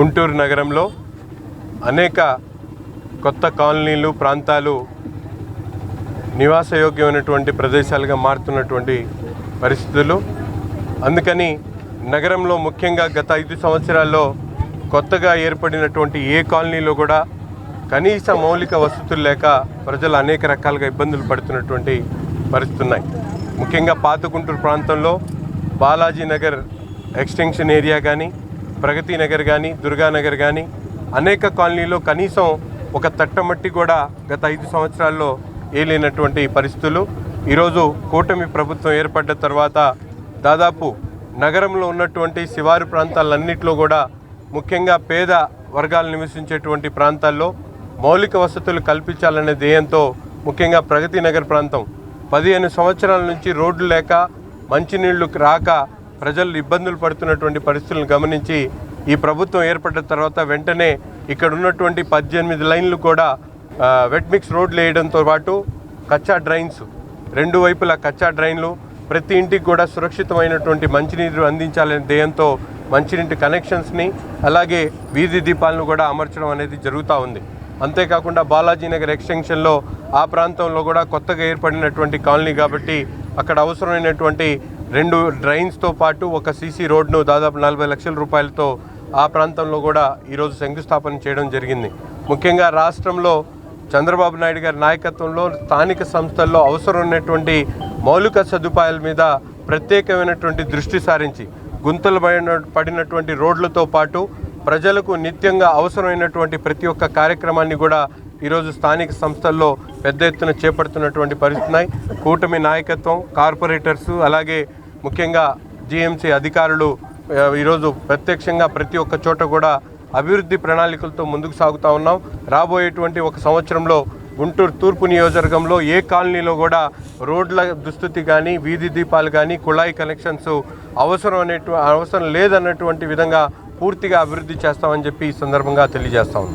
గుంటూరు నగరంలో అనేక కొత్త కాలనీలు ప్రాంతాలు నివాసయోగ్యమైనటువంటి ప్రదేశాలుగా మారుతున్నటువంటి పరిస్థితులు. అందుకని నగరంలో ముఖ్యంగా గత 5 సంవత్సరాల్లో కొత్తగా ఏర్పడినటువంటి ఏ కాలనీలో కూడా కనీస మౌలిక వసతులు లేక ప్రజలు అనేక రకాలుగా ఇబ్బందులు పడుతున్నటువంటి పరిస్థితులు ఉన్నాయి. ముఖ్యంగా పాత గుంటూరు ప్రాంతంలో బాలాజీ నగర్ ఎక్స్టెన్షన్ ఏరియా కానీ, ప్రగతి నగర్ కానీ, దుర్గానగర్ కానీ అనేక కాలనీలో కనీసం ఒక తట్టమట్టి కూడా గత 5 సంవత్సరాల్లో ఏలేనటువంటి పరిస్థితులు. ఈరోజు కూటమి ప్రభుత్వం ఏర్పడ్డ తర్వాత దాదాపు నగరంలో ఉన్నటువంటి శివారు ప్రాంతాలన్నింటిలో కూడా ముఖ్యంగా పేద వర్గాలు నివసించేటువంటి ప్రాంతాల్లో మౌలిక వసతులు కల్పించాలనే ధ్యేయంతో ముఖ్యంగా ప్రగతి నగర్ ప్రాంతం 15 సంవత్సరాల నుంచి రోడ్లు లేక మంచినీళ్లు రాక ప్రజలు ఇబ్బందులు పడుతున్నటువంటి పరిస్థితులను గమనించి ఈ ప్రభుత్వం ఏర్పడ్డ తర్వాత వెంటనే ఇక్కడ ఉన్నటువంటి 18 లైన్లు కూడా వెట్ మిక్స్ రోడ్లు వేయడంతో పాటు కచ్చా డ్రైన్స్, 2 వైపులా కచ్చా డ్రైన్లు, ప్రతి ఇంటికి కూడా సురక్షితమైనటువంటి మంచినీరు అందించాలనే ధ్యేయంతో మంచినీటి కనెక్షన్స్ని అలాగే వీధి దీపాలను కూడా అమర్చడం అనేది జరుగుతూ ఉంది. అంతేకాకుండా బాలాజీ నగర్ ఎక్స్టెన్షన్లో ఆ ప్రాంతంలో కూడా కొత్తగా ఏర్పడినటువంటి కాలనీ కాబట్టి అక్కడ అవసరమైనటువంటి 2 డ్రైన్స్తో పాటు ఒక సీసీ రోడ్ను దాదాపు 40 లక్షల రూపాయలతో ఆ ప్రాంతంలో కూడా ఈరోజు శంకుస్థాపన చేయడం జరిగింది. ముఖ్యంగా రాష్ట్రంలో చంద్రబాబు నాయుడు గారి నాయకత్వంలో స్థానిక సంస్థల్లో అవసరమైనటువంటి మౌలిక సదుపాయాల మీద ప్రత్యేకమైనటువంటి దృష్టి సారించి గుంతలు పడినటువంటి రోడ్లతో పాటు ప్రజలకు నిత్యంగా అవసరమైనటువంటి ప్రతి ఒక్క కార్యక్రమాన్ని కూడా ఈరోజు స్థానిక సంస్థల్లో పెద్ద ఎత్తున చేపడుతున్నటువంటి పరిస్థితున్నాయి. కూటమి నాయకత్వం, కార్పొరేటర్సు అలాగే ముఖ్యంగా జీఎంసీ అధికారులు ఈరోజు ప్రత్యక్షంగా ప్రతి ఒక్క చోట కూడా అభివృద్ధి ప్రణాళికలతో ముందుకు సాగుతూ ఉన్నాం. రాబోయేటువంటి 1 సంవత్సరంలో గుంటూరు తూర్పు నియోజకవర్గంలో ఏ కాలనీలో కూడా రోడ్ల దుస్థితి కానీ, వీధి దీపాలు కానీ, కుళాయి కనెక్షన్స్ అవసరం లేదన్నటువంటి విధంగా పూర్తిగా అభివృద్ధి చేస్తామని చెప్పి ఈ సందర్భంగా తెలియజేస్తా ఉన్నాం.